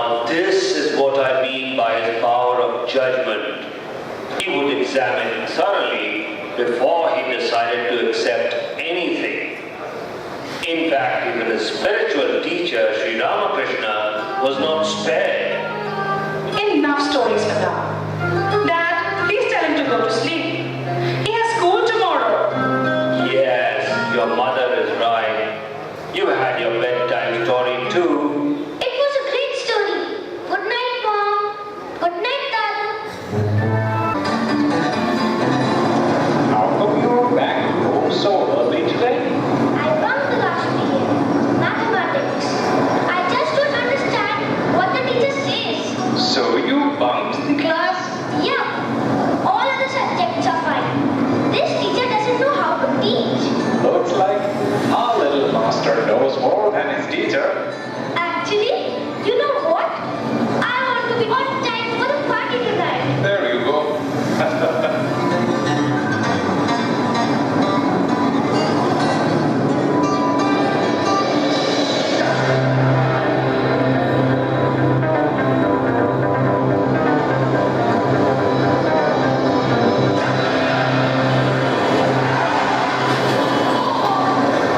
Now this is what I mean by his power of judgment. He would examine thoroughly before he decided to accept anything. In fact, even his spiritual teacher, Sri Ramakrishna, was not spared. Enough stories for now. Dad, please tell him to go to sleep. He has school tomorrow. Yes, your mother is right. You had your bedtime story too. It was a great story. Good night, Mom. Good night, Dad. How come you're back home so early today? I bunked the last period. Mathematics. I just don't understand what the teacher says. So you bunked the class? Yeah. All other subjects are fine. This teacher doesn't know how to teach. Looks like our little master knows more than his teacher. Actually, you know what? I want to be on time for the party tonight. There you go.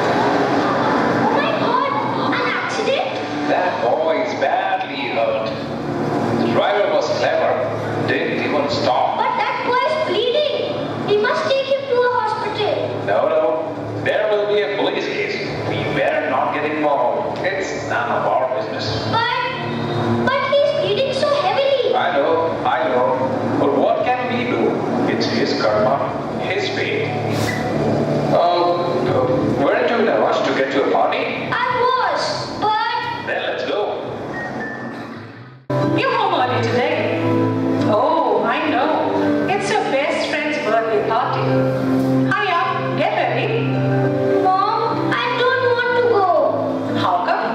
Oh my God! An accident? That boy is badly hurt. The driver was clever. Didn't even stop. But that boy is bleeding. We must take him to a hospital. No. There will be a police case. We better not get involved. It's none of our business. But he's bleeding so heavily. I know. But what can we do? It's his karma, his fate. Weren't you in a rush to get to a party? I was, but Then let's go. You're home early today. Oh, I know. It's your best friend's birthday party. Hiya, get ready. Mom, I don't want to go. How come?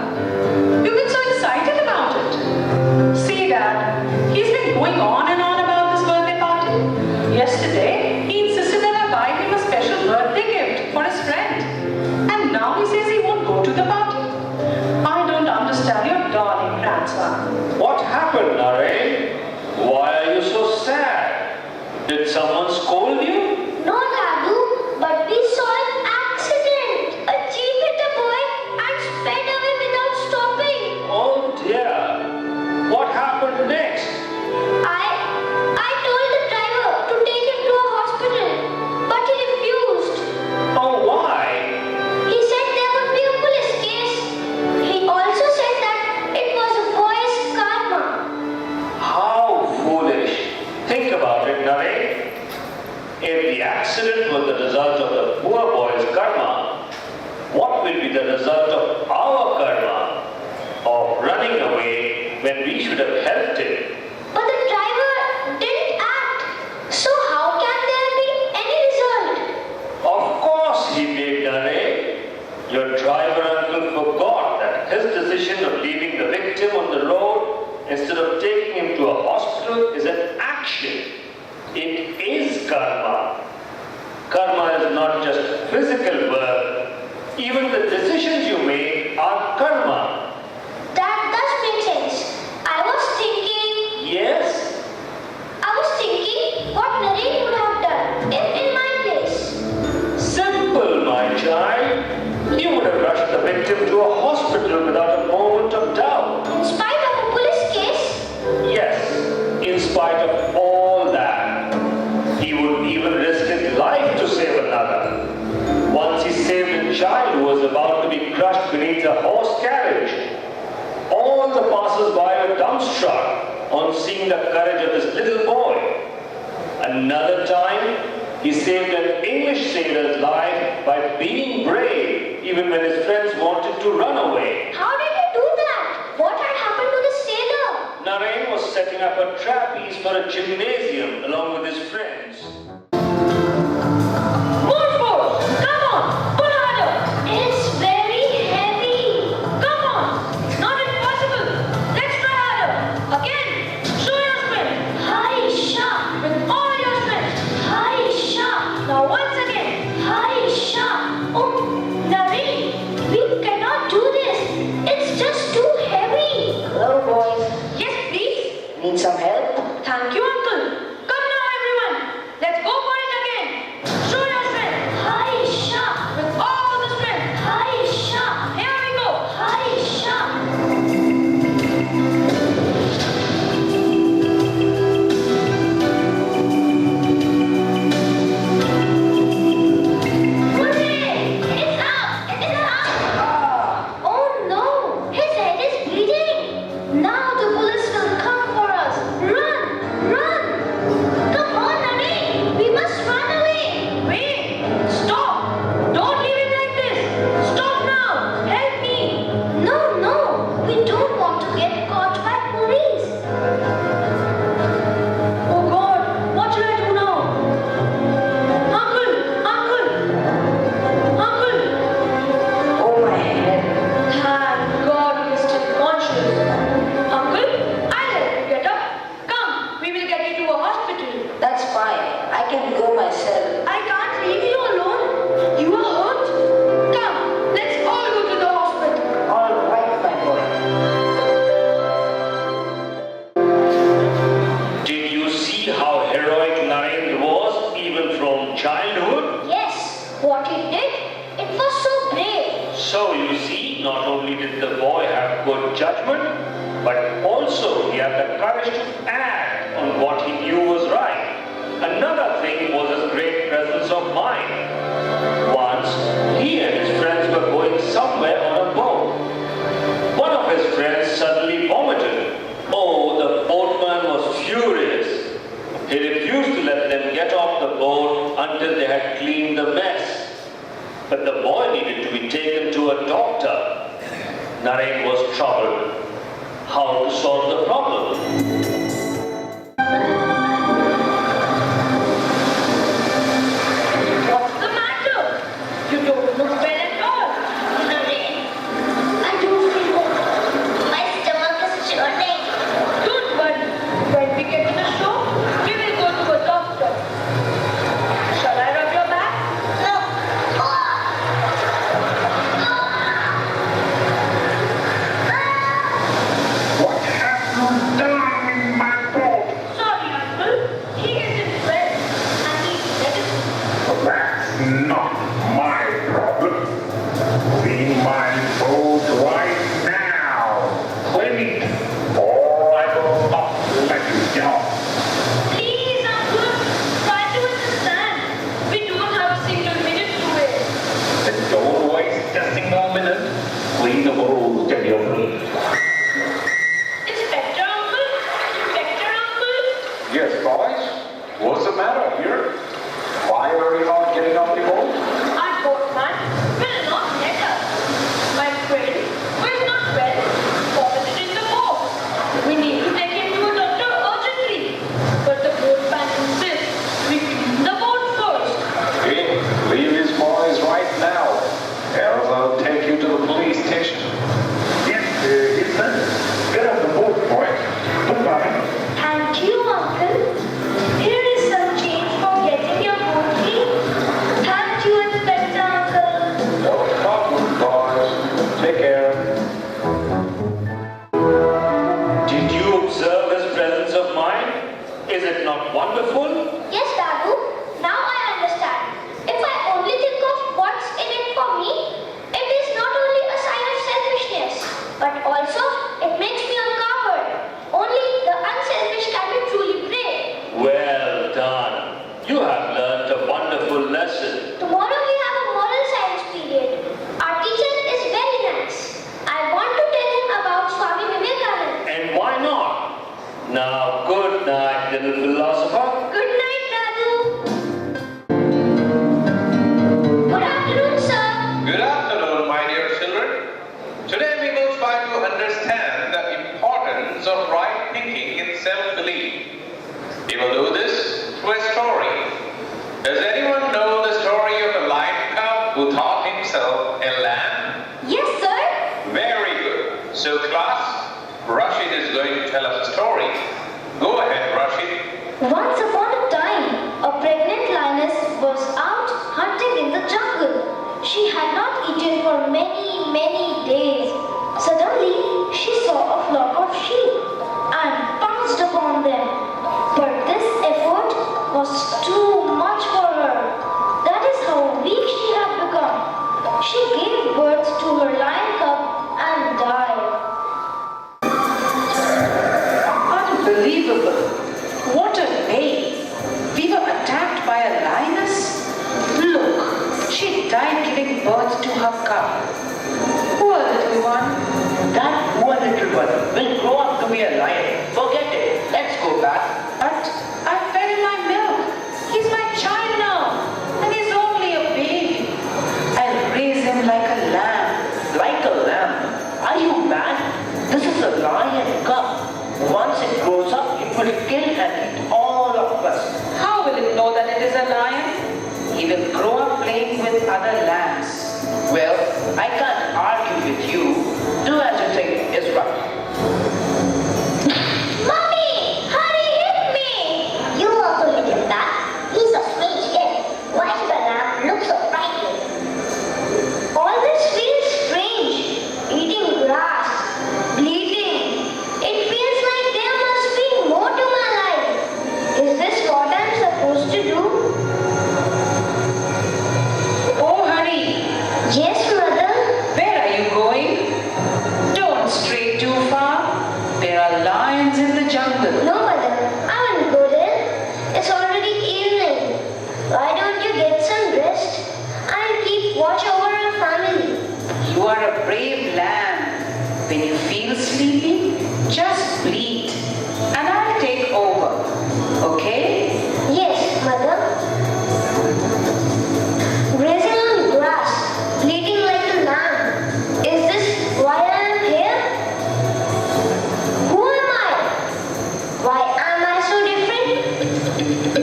You've been so excited about it. See, Dad, he's been going on and on about this birthday party. Yesterday, he insisted that I buy him a special birthday gift for his friend. And now he says he won't go to the party. I don't understand your darling grandson. What happened, Naren? Why are you so sad? Did someone scold you? No, Dadu, but we saw an accident. A jeep hit a boy and sped away without stopping. Oh dear. What happened next? I told the driver to take him to a hospital, but he refused. Oh, why? He said there would be a police case. He also said that it was a boy's karma. How foolish. Think about it, Naren. If the accident was the result of the poor boy's karma, what will be the result of our karma of running away when we should have helped him? But the driver didn't act. So how can there be any result? Of course he did, Naren. Your driver uncle forgot that his decision of leaving the victim on the road instead of taking him to a hospital is an action. It is karma. Karma is not just physical work. Even the decisions you make are karma. That does make sense. I was thinking what Naren would have done if in my place. Simple, my child. He would have rushed the victim to a hospital without a moment of doubt. In spite of a police case, Yes, in spite of all that, he would even risk his life to save another. Once he saved a child who was about to be crushed beneath a horse carriage. All the passers-by were dumbstruck on seeing the courage of this little boy. Another time, he saved an English sailor's life by being brave, even when his friends wanted to run away. how did he do that? What had happened to the sailor? Naren was setting up a trapeze for a gymnasium along with his friends. More force! Come on! Pull harder! It's very heavy. Come on! It's not impossible! Let's try harder! Again! Show your strength! High sharp. With all your strength! High sharp. Now once again! High sharp. Oh, Naren, we cannot do this. It's just too heavy. Hello, boys. Need some help? Thank you, Uncle. Come now, everyone. Let's go for it again. Show your strength. Hi, Sha. With all the strength. Hi, Sha. Here we go. Hi, Sha. Hooray! It's up! It's up! Oh no! His head is bleeding! Now the police will come for us! Run! Run! Come on, Nani! We must run away! Wait. Stop. Don't leave it like this. Stop now. Help me. No, no! We don't want to get caught by police! Oh God. What shall I do now? Uncle. Uncle. Uncle. Oh, my head. Thank God he is still conscious. Uncle, I'll help you get up. Come, we will get you to a hospital. That's fine. I can go myself. I can't leave you alone. You are hurt. Come, let's all go to the hospital. All right, my boy. Did you see how heroic Narendra was even from childhood? Yes, what he did, it was so brave. So you see, not only did the boy have good judgment, but also he had the courage to act on what he knew was right. Another thing was his great presence of mind. Once, he and his friends were going somewhere on a boat. One of his friends suddenly vomited. Oh, the boatman was furious. He refused to let them get off the boat until they had cleaned the mess. But the boy needed to be taken to a doctor. Naren was troubled. How to solve the problem? What's the matter? You don't look well at all. Naren, I don't feel well. My stomach is churning. Don't worry. When we get to the shore, we will go to a doctor. Shall I rub your back? No. What have you done in my boat? Sorry, Uncle. He isn't well and needs medicine. That's not my problem. Clean my boat right now. Clean it, or I will not let you go. Please, Uncle. Try to understand. We don't have a single minute to waste. Then don't waste a single minute. Clean the boat till you're free. Inspector Uncle? Inspector Uncle? Yes, boys. What's the matter here? Why are you not getting off the boat? Our boatman will not let us. My friend, who is not well, vomited in the boat. We need to take him to a doctor urgently. But the boatman insists we clean the boat first. Okay, leave these boys right now. Else I'll take you to the police station. Yes, get off the boat, boy. Goodbye. Thank you, Uncle. Here is some change for getting your boat clean. Thank you, Inspector Uncle. No problem, boys. Take care. Did you observe his presence of mind? Is it not wonderful? Yes, Dadu. Now I understand. If I only think of what's in it for me, it is not only a sign of selfishness, but also it makes me a coward. Only the unselfish can be truly brave. Well done. You have learnt a wonderful lesson. Tomorrow we have a moral science period. Our teacher is very nice. I want to tell him about Swami Vivekananda. And why not? Now, good night, little philosopher. Good night, Dadu. Good afternoon, sir. Good afternoon, my dear children. Today we will try to understand the importance of right thinking in self-belief. We will do this through a story. Does anyone know the story of a lion cub who thought himself a lamb? Yes, sir. Very good. So class, Rashid is going to tell us a story. Go ahead, Rashid. Once upon a time, a pregnant lioness was out hunting in the jungle. She had not eaten for many days. Suddenly, she saw a flock of sheep and pounced upon was too much for her. That is how weak she had become. She gave birth to her lion cub and died. Unbelievable. What a day. We were attacked by a lioness. Look, she died giving birth to her cub. Poor little one. That poor little one will grow up to be a lion. Forget it. Let's go back. But I fed him my milk. He's my child now. And he's only a baby. I'll raise him like a lamb. Like a lamb. Are you mad? This is a lion cub. Once it grows up, it will kill and eat all of us. How will it know that it is a lion? He will grow up playing with other lambs. Well, I can't argue with you. Do as you think is right. Mommy! Hurry, hit me! You also hit him back. He's a strange kid. Why should a lamb look so frightening? All this feels strange. Eating grass, bleeding. It feels like there must be more to my life. Is this what I'm supposed to do? Oh, honey, Yes, mother. where are you going? Don't stray too far. There are lions in the jungle. No, mother. I won't go there. It's already evening. Why don't you get some rest and keep watch over our family? You are a brave lamb. When you feel sleepy, just bleat, and I'll take over. Okay? Yes, mother. Grazing on grass, bleating like a lamb. Is this why I am here? Who am I? Why am I so different?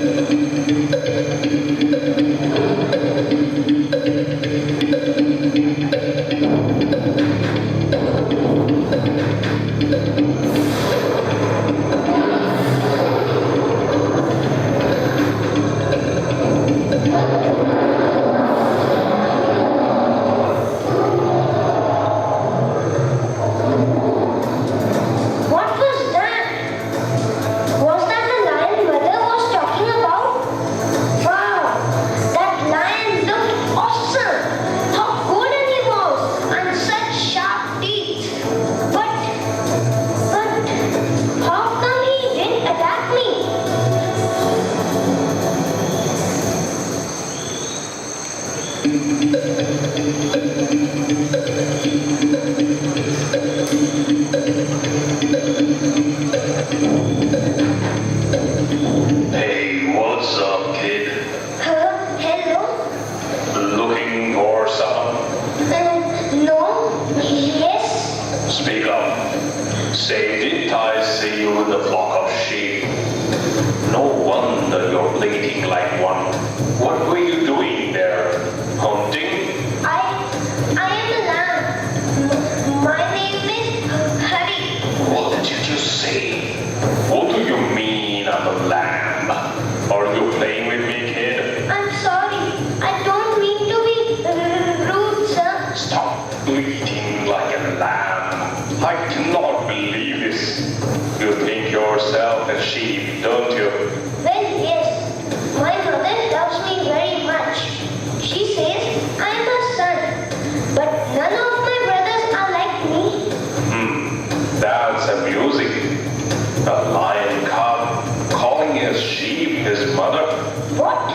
What was that? Was that the lion mother was talking about? Wow, that lion looked awesome. How golden he was and such sharp teeth. But how come he didn't attack me? Hey, what's up, kid? Hello? Looking for someone? No? Yes? Speak up. Say, didn't I see you with a flock of sheep? No wonder you're bleating like one. What were you doing there? Hunting? I am a lamb. My name is Hari. What did you just say? What do you mean I'm a lamb? Are you playing with me, kid? I'm sorry. I don't mean to be rude, sir. Stop bleating like a lamb. I cannot believe this. You think yourself a sheep, don't you? Well, yes. My mother loves me very much. She says I am her son. But none of my brothers are like me. That's amusing. A lion cub calling his sheep his mother. What?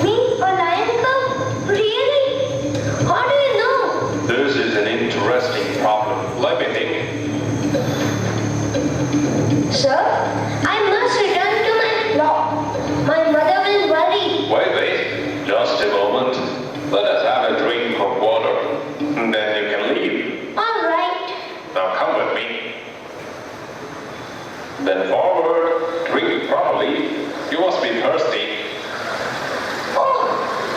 Me? A lion cub? Really? How do you know? This is an interesting problem. Let me think. Sir, I must return to my flock. My mother will worry. Wait. Just a moment. Let us have a drink of water. Then you can leave. All right. Now come with me. Bend forward. Drink properly. You must be thirsty. Oh,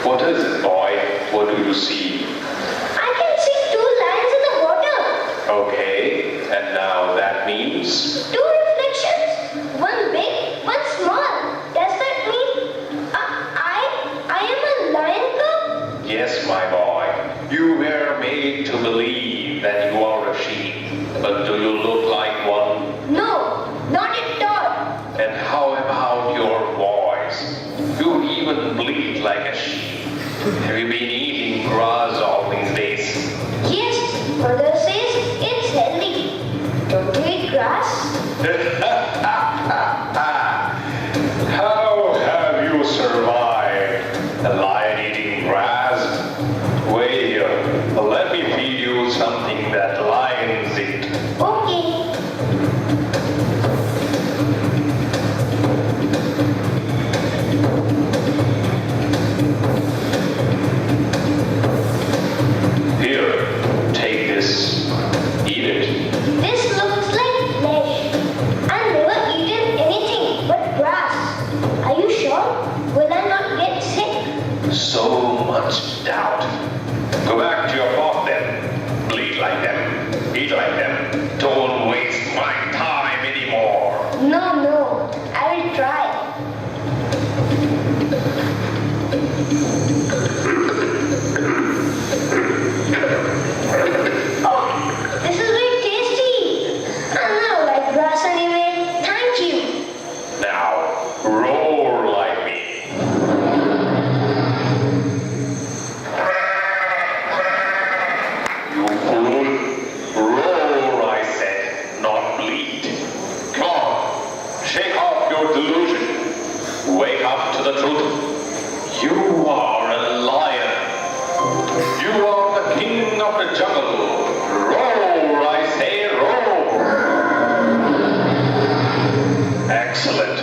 What is it, boy? What do you see? I can see two lions in the water. Okay. And now that means? Two reflections. One big, one small. Does that mean I am a lion cub? Yes, my boy. You were made to believe that you are a sheep. But do you look like one? No, not at all. And how about your voice? No, I will try. Oh, this is very tasty. I don't like grass anyway. Thank you. Now, roar like me. You fool. Roar, I said, not bleat. Come on, shake off your delusion. Wake up to the truth. You are a lion. You are the king of the jungle. Roar, I say, roar. Excellent.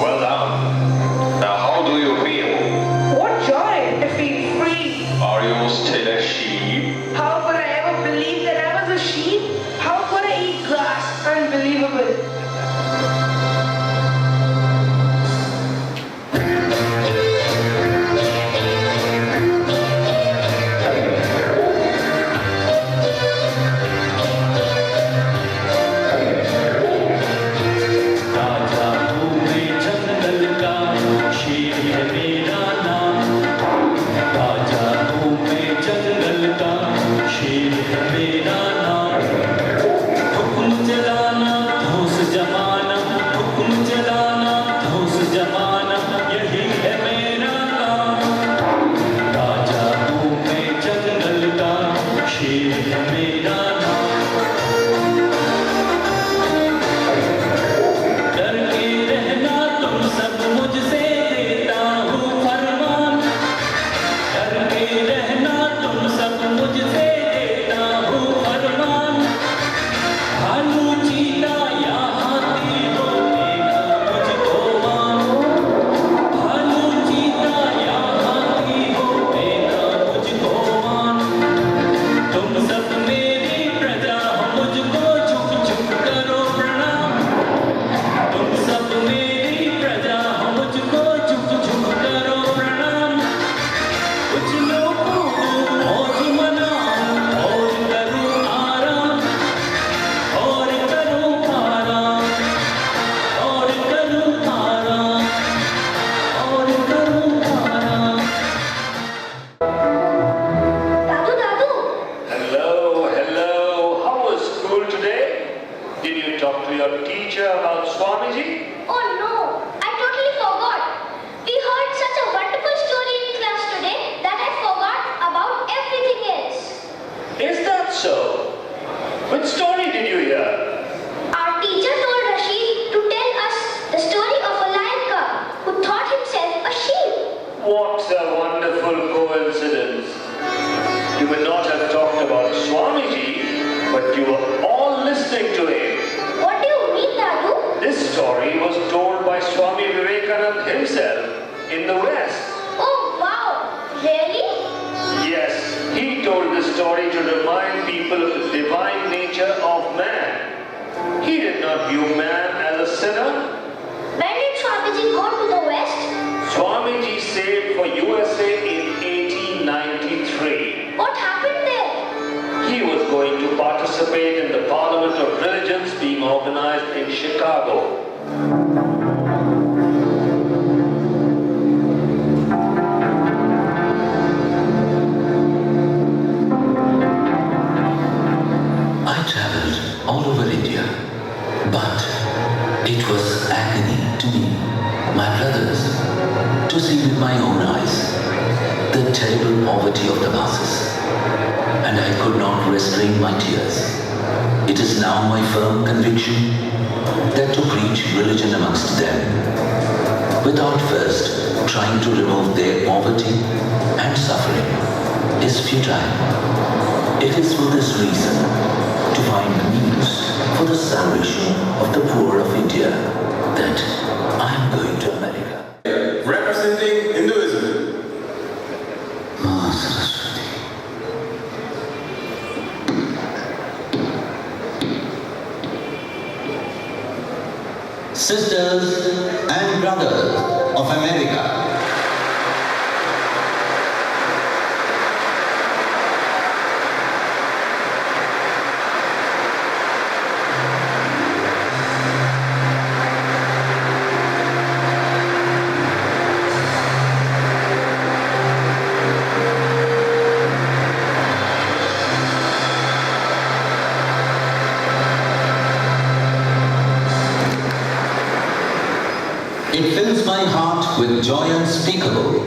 Well done. Now, how do you feel? What joy to feel free. Are you still a sheep? How could I ever believe that I was a sheep? How could I eat grass? Unbelievable. What a wonderful coincidence. You may not have talked about Swamiji, but you were all listening to him. What do you mean, Dadu? This story was told by Swami Vivekananda himself in the West. Oh, wow. Really? Yes, he told this story to remind people of the divine nature of man. He did not view man as a sinner. When did Swamiji go to the West? Swamiji sailed for USA in 1893. What happened there? He was going to participate in the Parliament of Religions being organized in Chicago. I traveled all over India, but it was agony to me, my brothers, to see with my own eyes the terrible poverty of the masses, and I could not restrain my tears. It is now my firm conviction that to preach religion amongst them, without first trying to remove their poverty and suffering, is futile. It is for this reason, to find means for the salvation of the poor of India, that I am going to America. Representing Hinduism. Ma Saraswati. Sisters and brothers of America. It fills my heart with joy unspeakable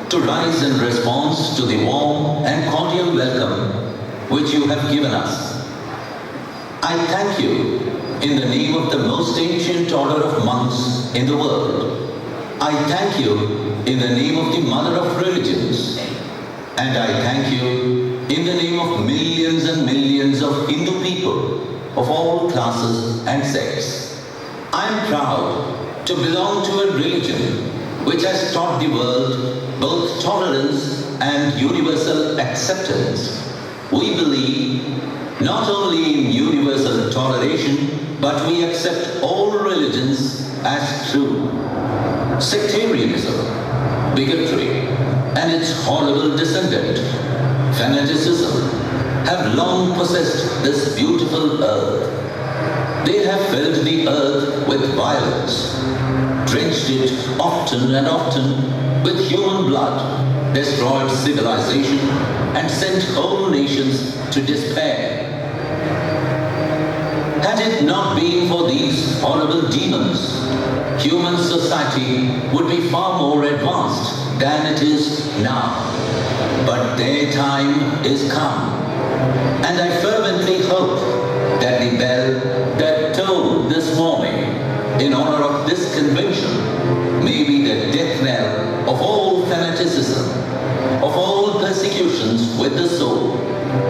to rise in response to the warm and cordial welcome which you have given us. I thank you in the name of the most ancient order of monks in the world. I thank you in the name of the mother of religions. And I thank you in the name of millions and millions of Hindu people of all classes and sects. I am proud to belong to a religion which has taught the world both tolerance and universal acceptance. We believe not only in universal toleration, but we accept all religions as true. Sectarianism, bigotry, and its horrible descendant, fanaticism, have long possessed this beautiful earth. They have filled the earth with violence, drenched it often and often with human blood, destroyed civilization, and sent whole nations to despair. Had it not been for these horrible demons, human society would be far more advanced than it is now. But their time is come, and I fervently hope that the bell that tolled this morning in honor of this convention may be the death knell of all fanaticism, of all persecutions with the sword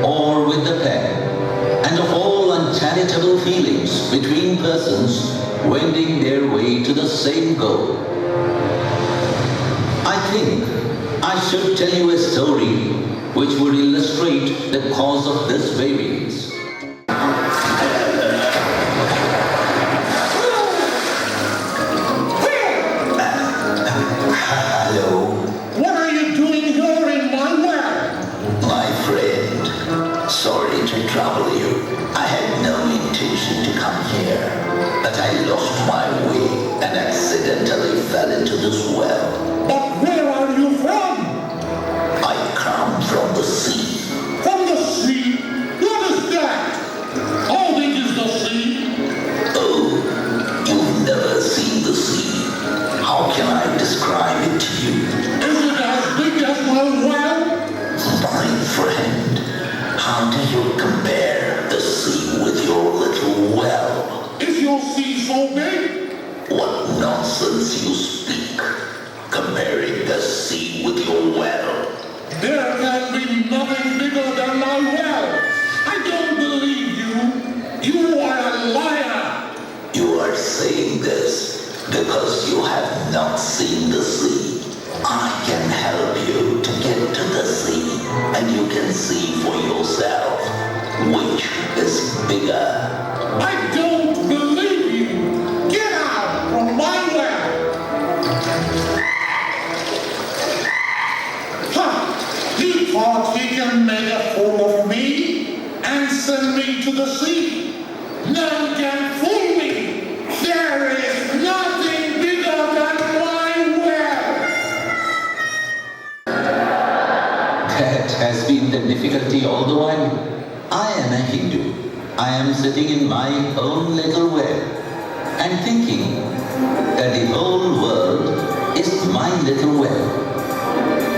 or with the pen, and of all uncharitable feelings between persons wending their way to the same goal. I think I should tell you a story which would illustrate the cause of this variance. Hello. What are you doing here in my well? My friend, sorry to trouble you. I had no intention to come here, but I lost my way and accidentally fell into this well. But where are you from? I come from the sea. From the sea? What is that? How big is the sea? Oh, you've never seen the sea. How can I describe it to you? Is it as big as my well? My friend, how do you compare the sea with your little well? Is your sea so big? What nonsense you speak, comparing the sea with your well. There can be nothing bigger than my well. I don't believe you. You are a liar. You are saying this because you have not seen the sea. I can help you to get to the sea, and you can see for yourself which is bigger. I don't believe you. Get out from my well. Ha! He thought he can make a fool of me and send me to the sea. None can fool me. There is nothing bigger than my well. That has been the difficulty all the while. I am a Hindu. I am sitting in my own little well and thinking that the whole world is my little well.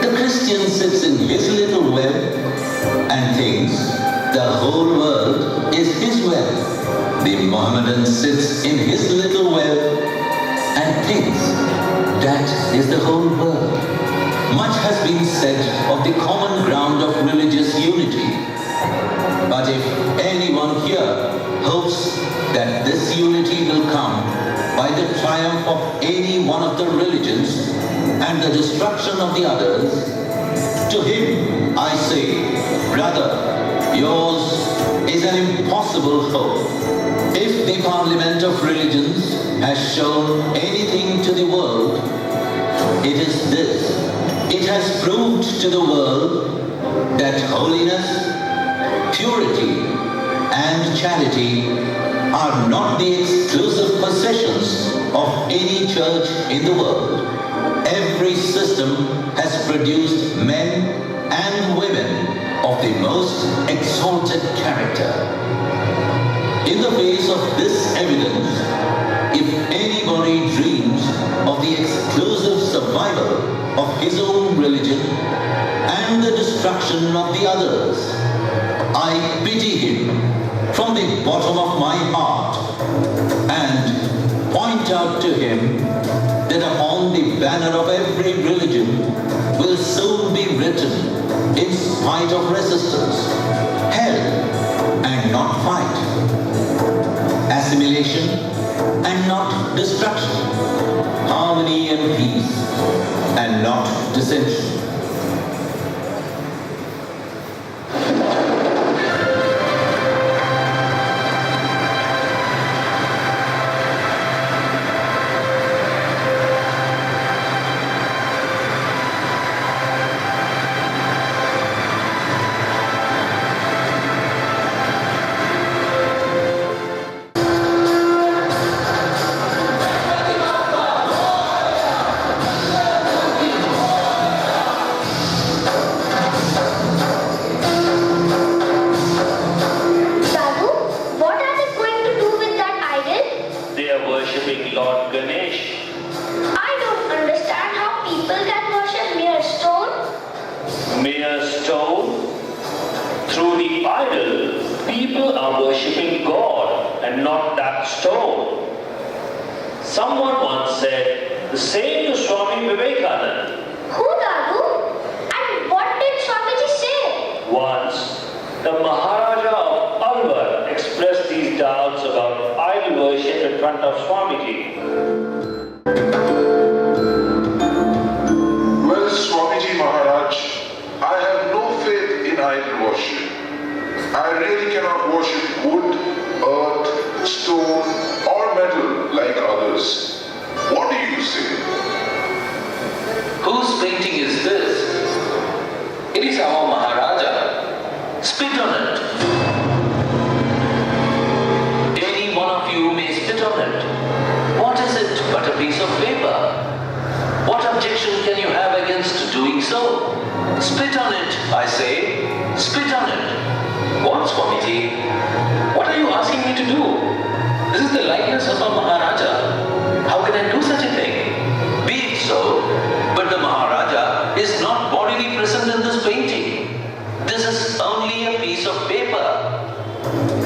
The Christian sits in his little well and thinks the whole world is his well. The Mohammedan sits in his little well and thinks that is the whole world. Much has been said of the common ground of religious unity. But if anyone here hopes that this unity will come by the triumph of any one of the religions and the destruction of the others, to him I say, brother, yours is an impossible hope. If the Parliament of Religions has shown anything to the world, it is this. It has proved to the world that holiness, purity, and charity are not the exclusive possessions of any church in the world. Every system has produced men and women of the most exalted character. In the face of this evidence, if anybody dreams his own religion and the destruction of the others. I pity him from the bottom of my heart and point out to him that upon the banner of every religion will soon be written, in spite of resistance, hell and not fight, assimilation and not destruction, harmony and peace and not dissension. Sadhu, what are they going to do with that idol? They are worshipping Lord Ganesh. I don't understand how people can worship mere stone. Mere stone. Through the idol, people are worshipping God and not that stone. Someone once said the same to Swami Vivekananda. Who, Sadhu? And what did Swamiji say? Once, the Maharaja of Alwar expressed these doubts about idol worship in front of Swamiji. Well, Swamiji Maharaj, I have no faith in idol worship. I really cannot worship wood, earth, stone, or metal like others. What do you say? Whose painting is this? It is our Maharaja. Spit on it. Any one of you may spit on it. What is it but a piece of paper? What objection can you have against doing so? Spit on it, I say. Spit on it. What, Swamiji? What are you asking me to do? This is the likeness of a Maharaja. How can I do such a thing? Be it so, but the Maharaja is not bodily present in this painting. This is only a piece of paper.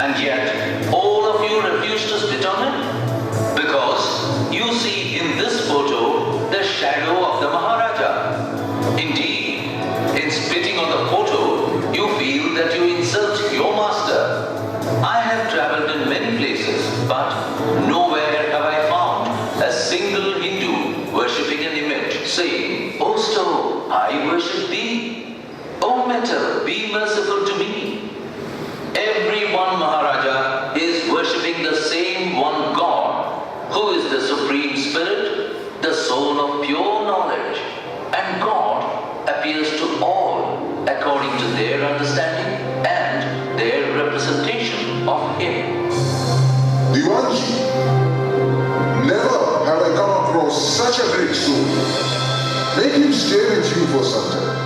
And yet, all of you refuse to spit on it? Because you see in this photo the shadow of the Maharaja. Indeed, in spitting on the photo, you feel that you insult your master. I have traveled in many places, but nowhere have I found a single Hindu worshipping an image, saying, "O stone, I worship thee. O metal, be merciful to me." Every one Maharaja is worshipping the same one God, who is the Supreme Spirit, the soul of pure knowledge. And God appears to all according to their understanding and their representation of Him. Diwanji, never have I come across such a great soul. Make him stay with you for some time.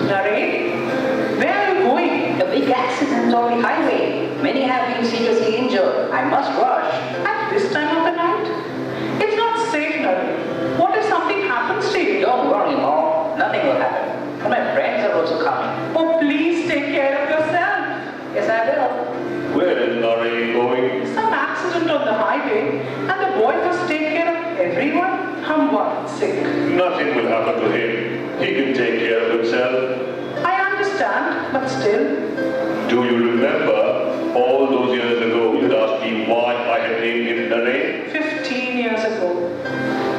Naren, where are you going? A big accident on the highway. Many have been seriously injured. I must rush. At this time of the night? It's not safe, Naren. What if something happens to you? Don't worry, Mom. Nothing will happen. And my friends are also coming. Oh, please take care of yourself. Yes, I will. Where is Naren going? Some accident on the highway and the boy must take care of everyone. I'm worried sick. Nothing will happen to him. He can take care of himself. I understand, but still. Do you remember all those years ago you'd asked me why I had named him Naren? 15 years ago.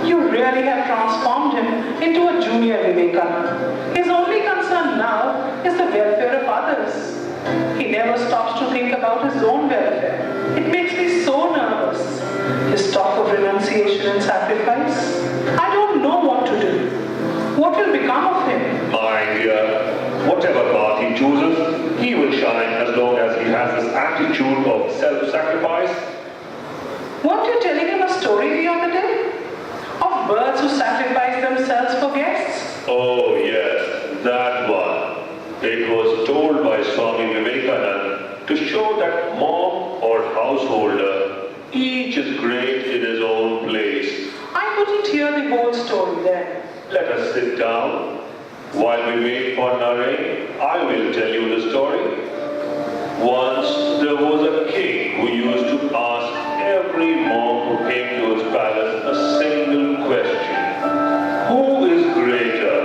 You really have transformed him into a junior Vivekananda. His only concern now is the welfare of others. He never stops to think about his own welfare. It makes me so nervous. His talk of renunciation and sacrifice. I don't know what to do. What will become of him? My dear, whatever path he chooses, he will shine as long as he has this attitude of self-sacrifice. Weren't you telling him a story the other day? Of birds who sacrifice themselves for guests? Oh yes, that one. It was told by Swami Vivekananda to show that mom or householder, each is great in his own place. us sit down. While we wait for Naren, I will tell you the story. Once there was a king who used to ask every monk who came to his palace a single question. Who is greater,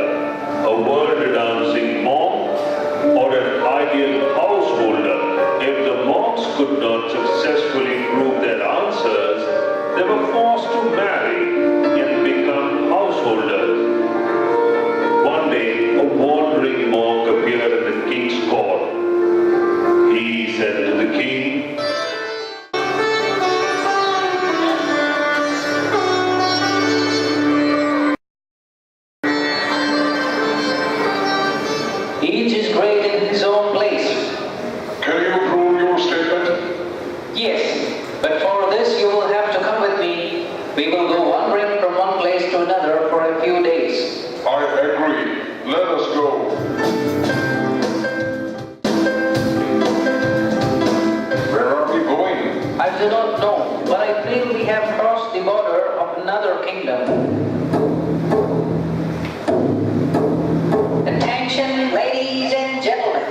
a world-renouncing monk or an ideal householder? If the monks could not successfully prove their answers, they were forced to marry and become householders. One day, a wandering monk appeared in the king's court. He said to the king, Each is great in his own place. Can you prove your statement? Yes, but for this you will have to come with me. We will go wandering from one place to another for a few days. I agree. Let us go. Where are we going? I do not know, but I feel we have crossed the border of another kingdom. Attention, ladies and gentlemen.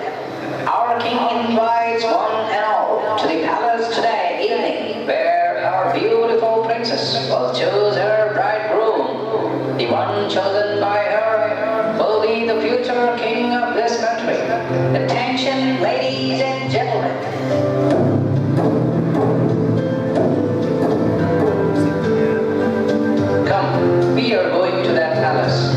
Our king invites one and all to the palace today evening, where our beautiful princess will choose her bridegroom. The one chosen by her will be the future king of this country. Attention, ladies and gentlemen. Come, we are going to that palace.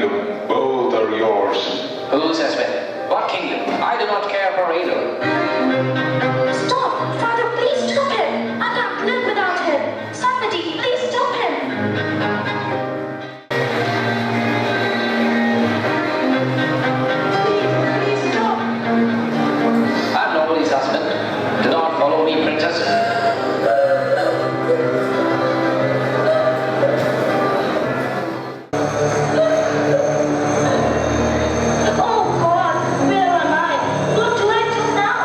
kingdom. Both are yours. Whose has been? What kingdom? I do not care for either. Stop! Father, please stop him! I can't live without him! Somebody, please stop him! Please stop. I'm nobody's husband. Do not follow me, princess. Oh God, where am I? What do I do now?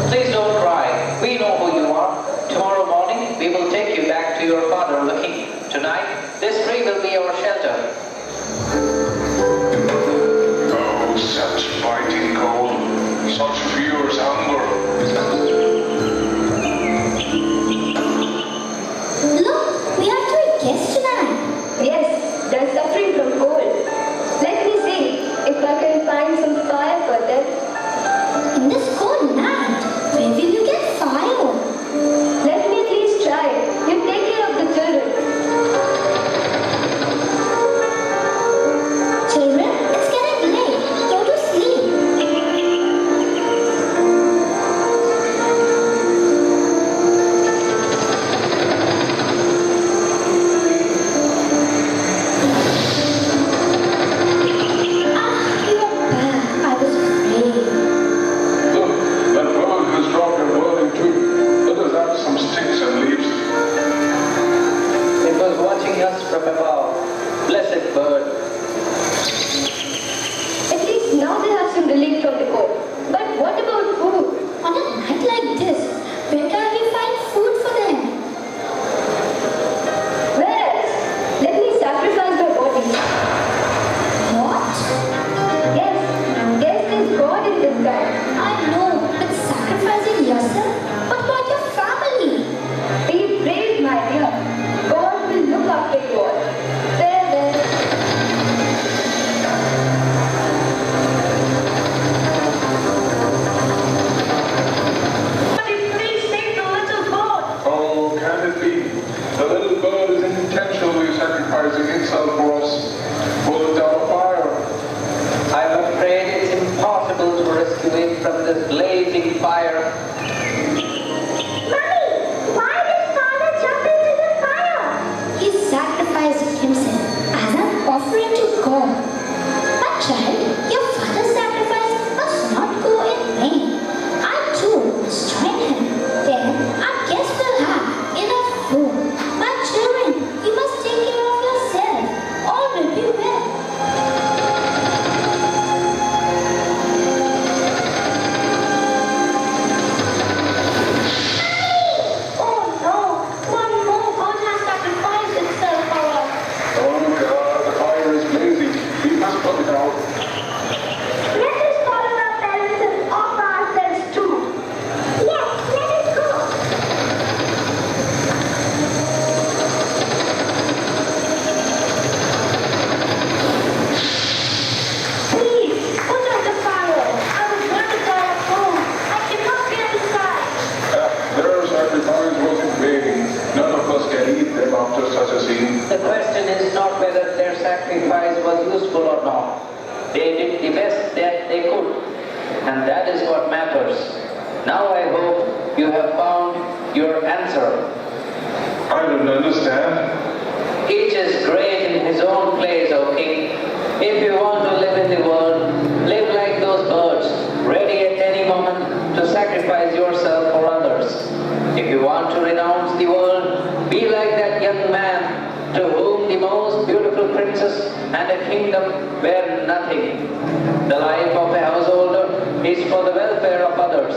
Please don't cry. We know who you are. Tomorrow morning, we will take you back to your father, the king. Tonight, this tree will be our shelter. Oh, such biting cold, such fierce hunger. Look, we have two guests tonight. Yes, they're suffering from cold. Let me see if I can find some fire for them. In this cold night, where will you get fire? Let me at least try. You take care of the children. Children, it's getting late. Go to sleep. You are back. I was afraid. Look, that bird has dropped a whirling twig. Let us have some sticks and leaves. It was watching us from above. Blessed bird. At least now they have some relief from the cold. But what about food? On a night like this, where can we find food for them? Where else? Let me sacrifice my body. What? Yes, there's this God in this guy. I know, but sacrificing yourself? What about your family? Be brave, my dear. God will look after you all. Farewell. Somebody please save the little boy. Oh, can it be? The little bird is intentionally sacrificing itself for us. Pull it down a fire. I'm afraid it's impossible to rescue it from this blazing fire. Mommy, why did Father jump into the fire? He sacrificed himself as an offering to God. But child, your father's sacrifice must not go in vain. I too must join him. Then our guests will have enough food. My children, you must take care of yourself. All will be well. Oh no! One more God has sacrificed itself for us. Oh God, the fire is blazing. We must put it out. Let us call on our parents and offer ourselves too. Yes, let us go. Please, put out the fire. I was going to die at home. I cannot bear the sight. Their sacrifice was in vain. None of us can eat them after such a scene. The question is not whether their sacrifice was useful or not. They did the best that they could, and that is what matters. Now I hope you have found your answer. I don't understand. Each is great in his own place, O king. If you want to live in the world, live like those birds, ready at any moment to sacrifice yourself for others. If you want to renounce the world, be like that young man to whom the most beautiful princess and a kingdom were nothing. The life of a householder is for the welfare of others,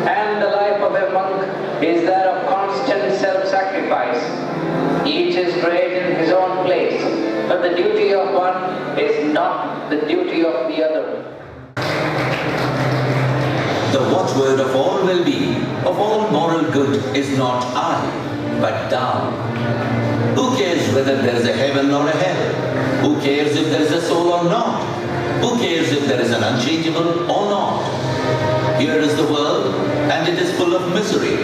and the life of a monk is that of constant self-sacrifice. Each is great in his own place, but the duty of one is not the duty of the other. The watchword of all well-being, of all moral good is not I, but thou. Who cares whether there is a heaven or a hell? Who cares if there is a soul or not? Who cares if there is an unchangeable or not? Here is the world, and it is full of misery.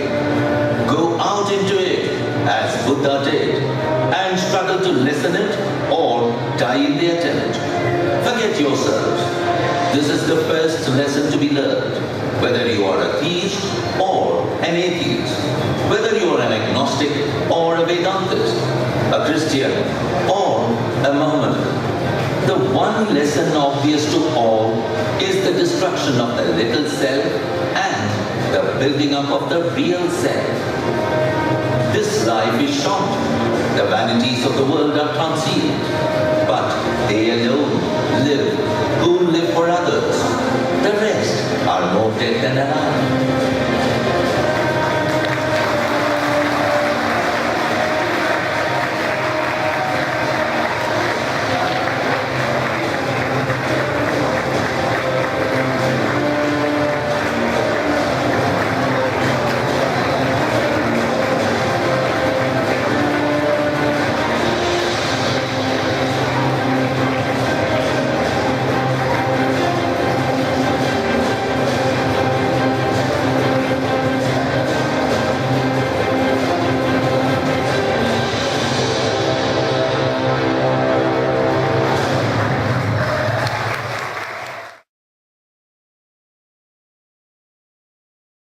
Go out into it, as Buddha did, and struggle to lessen it or die in the attempt. Forget yourselves. This is the first lesson to be learned, whether you are a theist or an atheist, whether you are an agnostic or a Vedantist, a Christian or a Mohammedan. The one lesson obvious to all is the destruction of the little self and the building up of the real self. This life is short. The vanities of the world are transient.